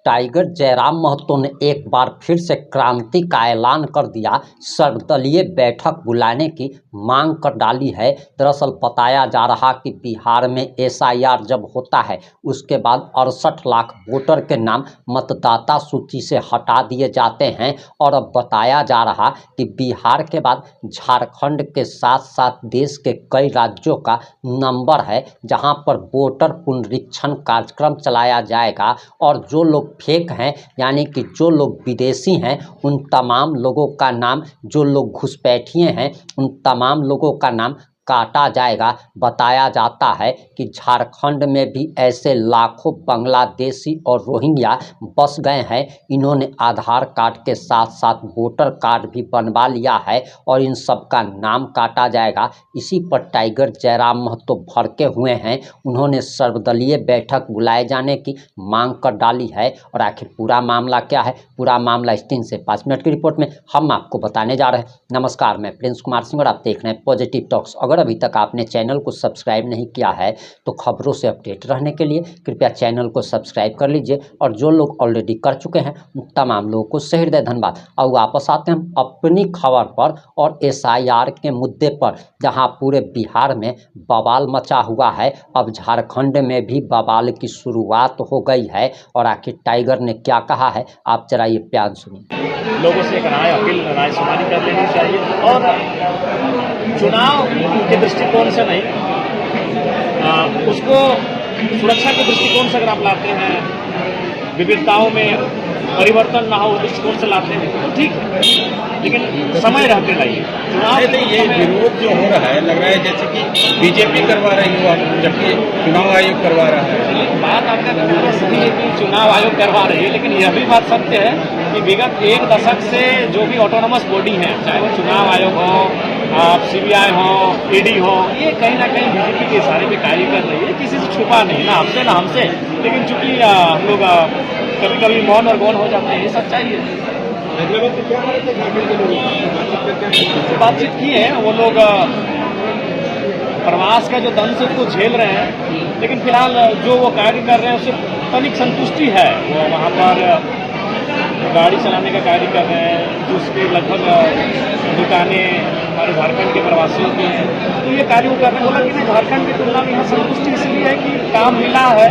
Tiger Jairam Mahato ने एक बार फिर से क्रांति का ऐलान कर दिया। सर्वदलीय बैठक बुलाने की मांग कर डाली है। दरअसल बताया जा रहा कि बिहार में एसआईआर जब होता है उसके बाद 68 लाख वोटर के नाम मतदाता सूची से हटा दिए जाते हैं और अब बताया जा रहा कि बिहार के बाद झारखंड के साथ साथ देश के कई राज्यों का नंबर है जहां पर वोटर पुनरीक्षण कार्यक्रम चलाया जाएगा और जो लोग फेक हैं यानी कि जो लोग विदेशी हैं उन तमाम लोगों का नाम, जो लोग घुसपैठिए हैं उन तमाम लोगों का नाम काटा जाएगा। बताया जाता है कि झारखंड में भी ऐसे लाखों बांग्लादेशी और रोहिंग्या बस गए हैं। इन्होंने आधार कार्ड के साथ साथ वोटर कार्ड भी बनवा लिया है और इन सब का नाम काटा जाएगा। इसी पर टाइगर जयराम महतो भड़के हुए हैं। उन्होंने सर्वदलीय बैठक बुलाए जाने की मांग कर डाली है और आखिर पूरा मामला क्या है, पूरा मामला इस 3 से 5 मिनट की रिपोर्ट में हम आपको बताने जा रहे हैं। नमस्कार, मैं प्रिंस कुमार सिंह और आप देख रहे हैं पॉजिटिव टॉक्स। अगर अभी तक आपने चैनल को सब्सक्राइब नहीं किया है तो खबरों से अपडेट रहने के लिए कृपया चैनल को सब्सक्राइब कर लीजिए और जो लोग ऑलरेडी कर चुके हैं उन तमाम लोगों को सहृदय धन्यवाद। अब वापस आते हैं हम अपनी खबर पर और एसआईआर के मुद्दे पर, जहां पूरे बिहार में बवाल मचा हुआ है। अब झारखंड में भी बवाल की शुरुआत हो गई है और आखिर टाइगर ने क्या कहा है आप जरा ये प्यार सुनिए। लोगों से एक राय शुमारी कर लेनी चाहिए और चुनाव के दृष्टिकोण से नहीं, उसको सुरक्षा के दृष्टिकोण से अगर आप लाते हैं, विविधताओं में परिवर्तन ना हो दृष्टिकोण से लाते हैं तो ठीक है, लेकिन समय रहते लाइए। चुनाव ये विरोध जो हो रहा है, लग रहा है जैसे कि बीजेपी करवा रही हो, जबकि चुनाव आयोग करवा रहा है। बात आपका कहना सही है कि चुनाव आयोग करवा रही है, लेकिन यह भी बात सत्य है कि विगत 1 दशक से जो भी ऑटोनोमस बॉडी है, चाहे वो चुनाव आयोग हो, सीबीआई हो, ईडी हो, ये कहीं ना कहीं बीजेपी के इशारे पे कार्य कर रही है। किसी से छुपा नहीं, ना आपसे ना हमसे, लेकिन चूंकि हम लोग कभी कभी मौन और गौन हो जाते हैं, ये सच्चाई है। बातचीत की है वो लोग, प्रवास का जो दंश उसको झेल रहे हैं, लेकिन फिलहाल जो वो कार्य कर रहे हैं उससे तनिक संतुष्टि है। वो वहाँ पर गाड़ी चलाने का कार्य कर रहे हैं, जिसके लगभग दुकानें हमारे झारखंड के प्रवासियों की हैं, तो ये कार्य वो कर रहे हैं। बोला कि झारखंड की तुलना में यहाँ संतुष्टि इसलिए है कि काम मिला है,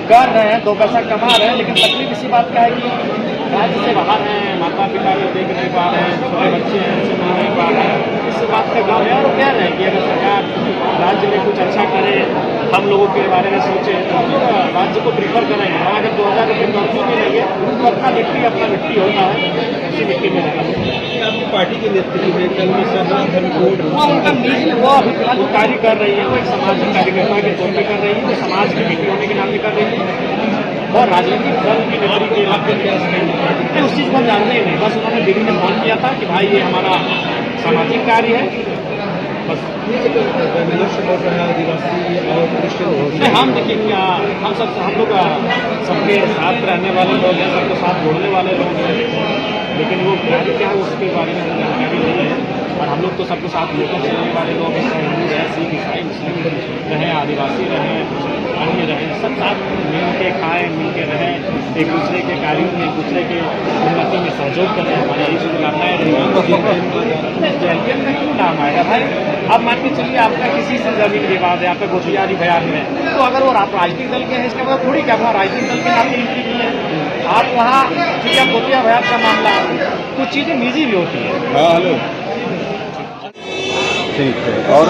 कर रहे हैं, 2 पैसा कमा रहे हैं, लेकिन तकलीफ इसी बात का है कि राज्य से बाहर हैं, माता पिता को देख नहीं पा रहे हैं, छोटे बच्चे हैं उनसे मिल नहीं पा रहे हैं, इस बात का गाँव है। और वो कह रहे हैं कि अगर सरकार राज्य में कुछ अच्छा करे, हम लोगों के बारे में सोचे तो हम लोग राज्य को प्रीफर करेंगे। वहाँ अगर 2000 रुपये कर्फ्यू भी नहीं है तो अपना मिट्टी होता है, उसी मिट्टी में रहना। आपकी पार्टी के नेतृत्व में कल में उनका मील वो अभी फिलहाल जो कार्य कर रही है वो एक सामाजिक कार्यकर्ता के तौर पर कर रही है, वो समाज की बेटी होने के नाते कर रही है और राजनीतिक दल की नेत्री के इलाके में उस चीज़ को हम जानते ही नहीं। बस उन्होंने दिल्ली में फोन किया था कि भाई ये हमारा सामाजिक कार्य है, बस। हम देखिए हम लोग सबके साथ रहने वाले लोग हैं, सबके साथ जोड़ने वाले लोग हैं, लेकिन वो कार्य क्या है उसके बारे में जानकारी नहीं है। और हम लोग तो सबके साथ लेकर चलने वाले लोग हैं, हिंदू रहे, सिख ईसाई मुस्लिम रहें, आदिवासी रहें, अन्य रहें, सब साथ मिल के खाएँ, मिल के रहें, एक दूसरे के कार्यों में एक दूसरे के उन्नति में सहयोग करें। हमारी यही शुभकामनाएं रहेंगी। जैलियन में क्यों नाम आएगा भाई? अब मान के चलिए आपका किसी से जमीन विवाद है, आपका गोठियारी बयान में, तो अगर वो राजनीतिक दल के हैं इसका मतलब थोड़ी क्या वहाँ राजनीतिक दल के नाते एंट्री की है। आप वहाँ ठीक है, गोठिया बयान का मामला, कुछ चीज़ें निजी भी होती है। हाँ हेलो, ठीक है। और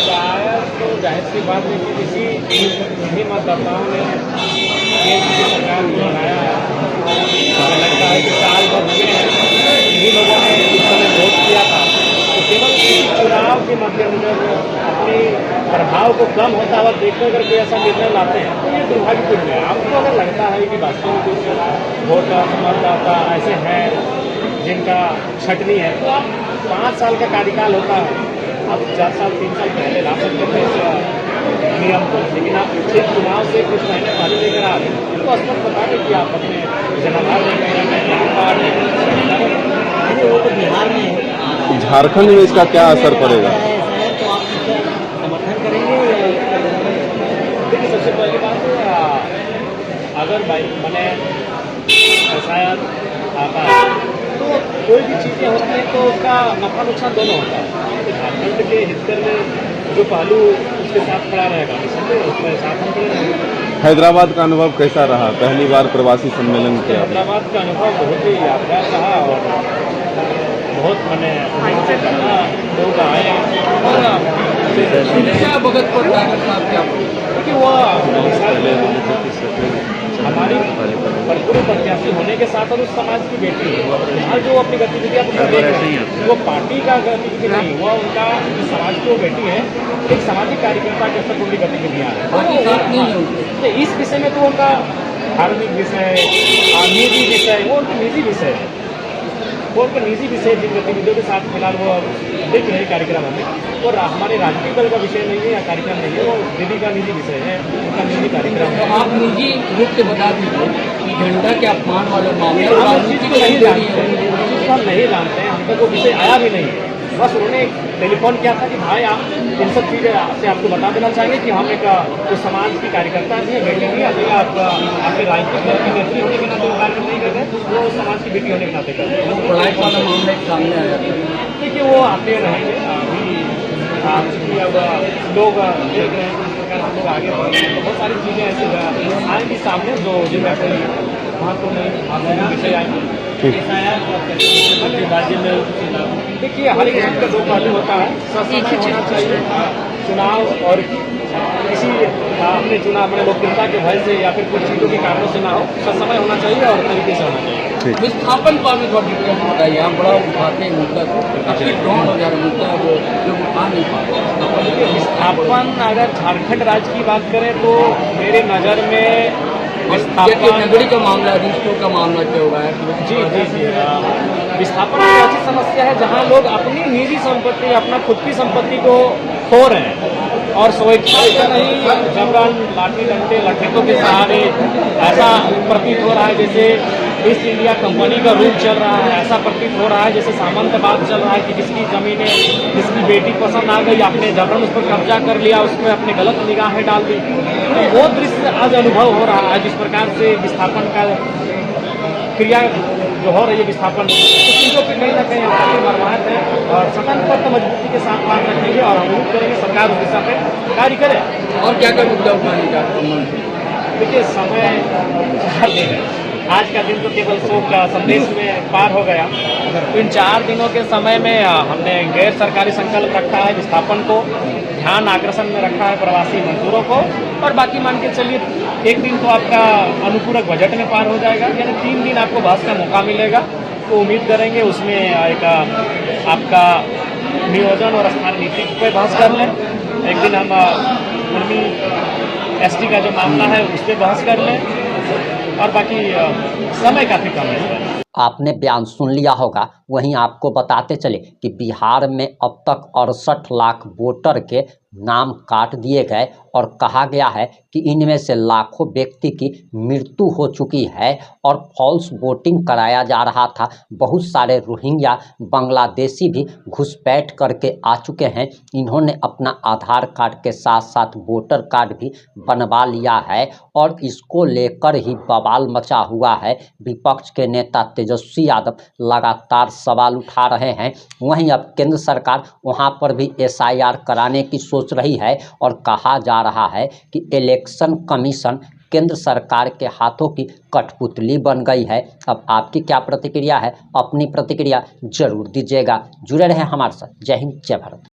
शायद तो जाहिर सी बात है कि किसी मतदाताओं ने सरकार को बनाया है, मुझे लगता है कि साल भर में इन्हीं लोगों ने इस समय वोट किया था, तो केवल चुनाव के मद्देनजर अपने प्रभाव को कम होता हुआ देखकर अगर कोई ऐसा निर्णय लाते हैं तो ये दुर्भाग्यपूर्ण है। आपको अगर लगता है कि वास्तव में कुछ वोटर मतदाता ऐसे हैं जिनका छटनी है, तो आप 5 साल का कार्यकाल होता है, आप 4 साल 3 साल पहले ला सकते थे इस नियम को, लेकिन आप ठीक चुनाव से कुछ महीने पहले लेकर आ रहे हैं तो स्पष्ट बता दें कि आप अपने जनाधार वो तो बिहार में, झारखंड में इसका क्या असर पड़ेगा? तो आप समर्थन करेंगे? देखिए सबसे पहली बात अगर मैंने एफआईआर आता है तो कोई भी चीज़ें होती हैं तो उसका नफा नुकसान दोनों होता है। तो झारखंड के हितकर में जो पहलू उसके साथ खड़ा रहेगा इसलिए उसके साथ हम खड़े रहेंगे। हैदराबाद का अनुभव कैसा रहा? पहली बार प्रवासी सम्मेलन किया। हैदराबाद का अनुभव बहुत ही यादगार रहा और बहुत मैंने उनसे करना लोग आए और क्या भगत पर डायरेक्टर साहब क्या क्योंकि वो हमारी भरपूर प्रत्याशी होने के साथ और उस समाज की बेटी है और जो अपनी गतिविधियाँ देख रहे हैं वो पार्टी का गतिविधि नहीं, वो उनका समाज की वो बेटी है, एक सामाजिक कार्यकर्ता के स्तर पर उनकी गतिविधियाँ हैं। तो इस विषय में तो उनका धार्मिक विषय, निजी विषय, वो उनके निजी विषय है, वो उनके निजी विषय जिन गतिविधियों के साथ फिलहाल वो देख रहे कार्यक्रम हमें और हमारे राजनीतिक दल का विषय नहीं है या कार्यक्रम नहीं है, वो दीदी का निजी विषय है, उनका निजी कार्यक्रम है। तो आप निजी रूप से बता दीजिए कि झंडा के अपमान वाला मामला हम उस चीज़ को नहीं जानते हैं, उस चीज़ को हम नहीं जानते हैं, हम तक वो विषय आया भी नहीं है। बस उन्होंने टेलीफोन किया था कि भाई आप इन सब चीज़ें से आपको बता देना चाहेंगे कि हम एक तो समाज की कार्यकर्ता भी है, बेटी भी है, आप आपके राजनीतिक दल की नेत्री होने के नाते वो कार्यक्रम नहीं कर रहे, वो समाज की बेटी होने के नाते कर रहे हैं। पढ़ाई वाला मामला एक सामने आया था। देखिए वो आते रहेंगे अभी चूँकि अब लोग देख रहे हैं कि इस प्रकार हम लोग आगे बढ़ रहे हैं तो बहुत सारी चीज़ें ऐसे आएंगी सामने जो जिनका कोई महत्व नहीं विषय आएंगे। राज्य में देखिए हर एक चीज़ का दो पहलू होता है, समय होना चाहिए चुनाव और किसी अपने चुनाव अपने लोकप्रियता के भय से या फिर कुछ चीज़ों के कारणों से ना हो, समय होना चाहिए और तरीके से होना चाहिए। विस्थापन पर भी थोड़ा डिटेल बताइए। आप बड़ा उठाते हैं मुद्दा काफी डाउन हो जा रहा मुद्दा जो लोग उठा नहीं पाते। विस्थापन अगर झारखंड राज्य की बात करें तो मेरे नज़र में विस्थापन नगरी का मामला, रिश्तों का मामला क्या हुआ है? जी विस्थापन एक ऐसी समस्या है जहां लोग अपनी निजी संपत्ति, अपना खुद की संपत्ति को खो रहे हैं और स्वेच्छा से नहीं, जबरन लाठी डंडे लठेतों के सहारे ऐसा प्रतीत हो रहा है जैसे ईस्ट इंडिया कंपनी का रूप चल रहा है, ऐसा प्रतीत हो रहा है जैसे सामंतवाद चल रहा है कि जिसकी ज़मीनें जिसकी बेटी पसंद आ गई, आपने जबरन उस पर कब्जा कर लिया, उसमें अपने गलत निगाहें डाल दी। तो वो दृश्य आज अनुभव हो रहा है जिस प्रकार से विस्थापन का क्रिया जो हो रही है, विस्थापन उस चीज़ों पर कहीं ना कहीं हमारी मरमाहत है और सदन पर तो मजबूती के साथ बात रखेंगे और हम उम्मीद करेंगे सरकार उस दिशा पर कार्य करे। और क्या क्या मुद्दा उठाने का संबंध? देखिए समय आज का दिन तो केवल शोक का संदेश में पार हो गया, तो इन 4 दिनों के समय में हमने गैर सरकारी संकल्प रखा है, विस्थापन को ध्यान आकर्षण में रखा है, प्रवासी मजदूरों को, और बाकी मान के चलिए एक दिन तो आपका अनुपूरक बजट में पार हो जाएगा, यानी 3 दिन आपको बहस का मौका मिलेगा। तो उम्मीद करेंगे उसमें एक आपका नियोजन और स्थान नीति पर बहस कर लें, एक दिन हम कर्मी एसटी का जो मामला है उस पर बहस कर लें और बाकी समय काफ़ी कम है। आपने बयान सुन लिया होगा। वहीं आपको बताते चले कि बिहार में अब तक 68 लाख वोटर के नाम काट दिए गए और कहा गया है कि इनमें से लाखों व्यक्ति की मृत्यु हो चुकी है और फॉल्स वोटिंग कराया जा रहा था। बहुत सारे रोहिंग्या बांग्लादेशी भी घुसपैठ करके आ चुके हैं। इन्होंने अपना आधार कार्ड के साथ साथ वोटर कार्ड भी बनवा लिया है और इसको लेकर ही बवाल मचा हुआ है। विपक्ष के नेता तेजस्वी यादव लगातार सवाल उठा रहे हैं। वहीं अब केंद्र सरकार वहां पर भी SIR कराने की सोच रही है और कहा जा रहा है कि इलेक्शन कमीशन केंद्र सरकार के हाथों की कठपुतली बन गई है। अब आपकी क्या प्रतिक्रिया है? अपनी प्रतिक्रिया जरूर दीजिएगा। जुड़े रहें हमारे साथ। जय हिंद, जय भारत।